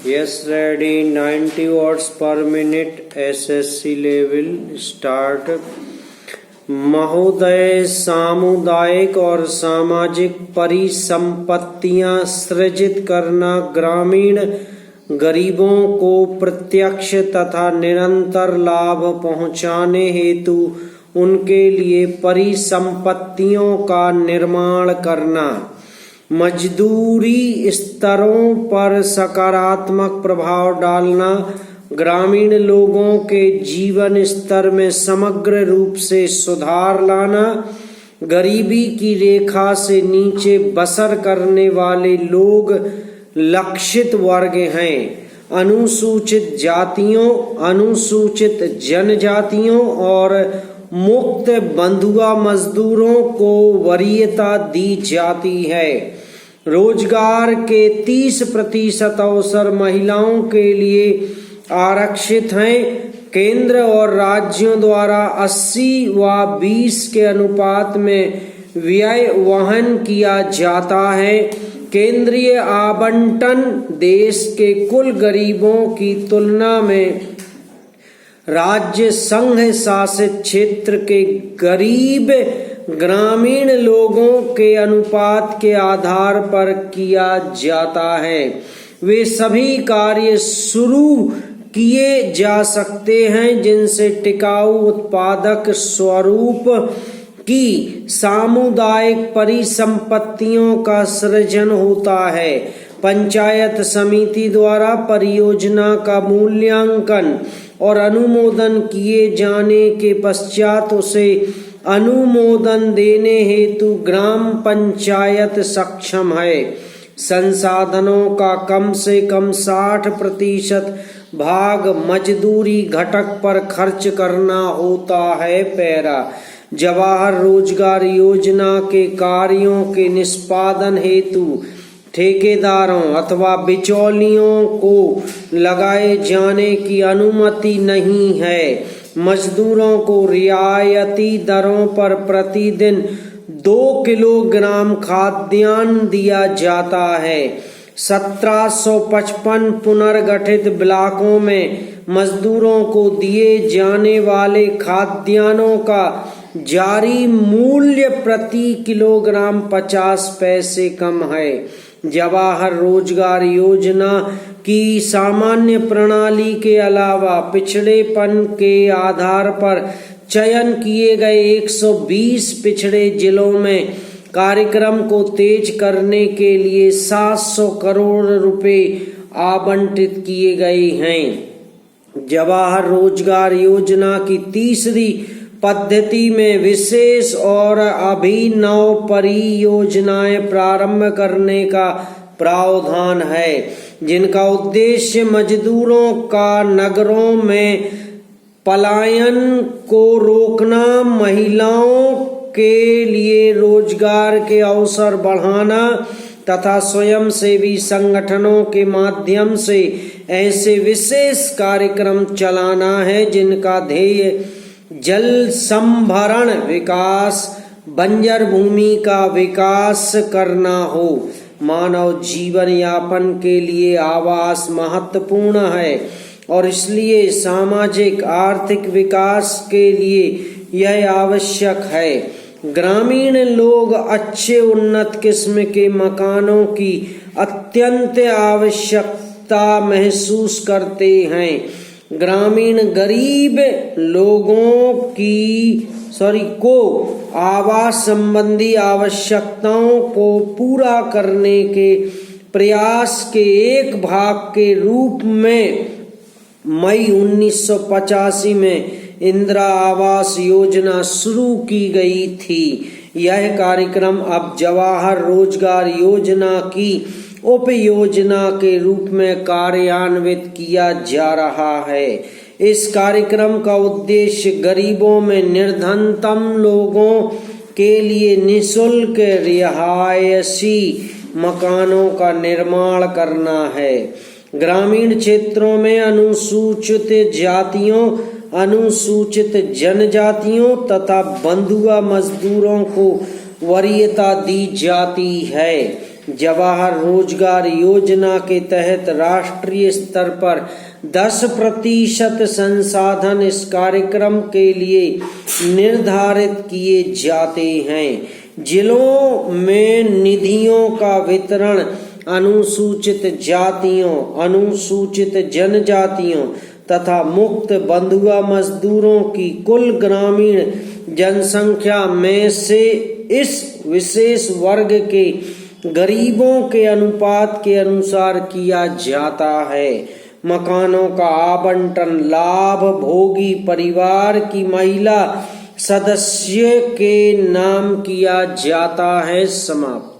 Yes, ready. 90 watts per minute. SSC level start. महोदय, सामुदायिक और सामाजिक परिसंपत्तियां सृजित करना ग्रामीण गरीबों को प्रत्यक्ष तथा निरंतर लाभ पहुंचाने हेतु उनके लिए परिसंपत्तियों का निर्माण करना, मजदूरी स्तरों पर सकारात्मक प्रभाव डालना, ग्रामीण लोगों के जीवन स्तर में समग्र रूप से सुधार लाना, गरीबी की रेखा से नीचे बसर करने वाले लोग लक्षित वर्ग हैं। अनुसूचित जातियों, अनुसूचित जनजातियों और मुक्त बंधुआ मजदूरों को वरीयता दी जाती है। रोजगार के 30% अवसर महिलाओं के लिए आरक्षित हैं। केंद्र और राज्यों द्वारा 80 व 20 के अनुपात में व्यय वहन किया जाता है। केंद्रीय आवंटन देश के कुल गरीबों की तुलना में राज्य संघ शासित क्षेत्र के गरीब ग्रामीण लोगों के अनुपात के आधार पर किया जाता है। वे सभी कार्य शुरू किए जा सकते हैं जिनसे टिकाऊ उत्पादक स्वरूप की सामुदायिक परिसंपत्तियों का सृजन होता है। पंचायत समिति द्वारा परियोजना का मूल्यांकन और अनुमोदन किए जाने के पश्चात उसे अनुमोदन देने हेतु ग्राम पंचायत सक्षम है। संसाधनों का कम से कम 60% भाग मजदूरी घटक पर खर्च करना होता है। पैरा जवाहर रोजगार योजना के कार्यों के निष्पादन हेतु ठेकेदारों अथवा बिचौलियों को लगाए जाने की अनुमति नहीं है। मजदूरों को रियायती दरों पर प्रतिदिन 2 किलोग्राम खाद्यान्न दिया जाता है। 1755 पुनर्गठित ब्लॉकों में मजदूरों को दिए जाने वाले खाद्यान्नों का जारी मूल्य प्रति किलोग्राम 50 पैसे कम है। जवाहर रोजगार योजना की सामान्य प्रणाली के अलावा पिछड़ेपन के आधार पर चयन किए गए 120 पिछड़े जिलों में कार्यक्रम को तेज करने के लिए 700 करोड़ रुपए आवंटित किए गए हैं। जवाहर रोजगार योजना की तीसरी पद्धति में विशेष और अभिनव परियोजनाएं प्रारंभ करने का प्रावधान है, जिनका उद्देश्य मजदूरों का नगरों में पलायन को रोकना, महिलाओं के लिए रोजगार के अवसर बढ़ाना तथा स्वयंसेवी संगठनों के माध्यम से ऐसे विशेष कार्यक्रम चलाना है जिनका ध्येय जल संभरण विकास, बंजर भूमि का विकास करना हो। मानव जीवन यापन के लिए आवास महत्वपूर्ण है और इसलिए सामाजिक आर्थिक विकास के लिए यह आवश्यक है। ग्रामीण लोग अच्छे उन्नत किस्म के मकानों की अत्यंत आवश्यकता महसूस करते हैं। ग्रामीण गरीब लोगों को आवास संबंधी आवश्यकताओं को पूरा करने के प्रयास के एक भाग के रूप में मई 1985 में इंदिरा आवास योजना शुरू की गई थी। यह कार्यक्रम अब जवाहर रोजगार योजना की उप योजना के रूप में कार्यान्वित किया जा रहा है। इस कार्यक्रम का उद्देश्य गरीबों में निर्धनतम लोगों के लिए निःशुल्क रिहायशी मकानों का निर्माण करना है। ग्रामीण क्षेत्रों में अनुसूचित जातियों, अनुसूचित जनजातियों तथा बंधुआ मजदूरों को वरीयता दी जाती है। जवाहर रोजगार योजना के तहत राष्ट्रीय स्तर पर 10% संसाधन इस कार्यक्रम के लिए निर्धारित किए जाते हैं। जिलों में निधियों का वितरण अनुसूचित जातियों, अनुसूचित जनजातियों तथा मुक्त बंधुआ मजदूरों की कुल ग्रामीण जनसंख्या में से इस विशेष वर्ग के गरीबों के अनुपात के अनुसार किया जाता है। मकानों का आवंटन लाभ भोगी परिवार की महिला सदस्य के नाम किया जाता है। समाप्त।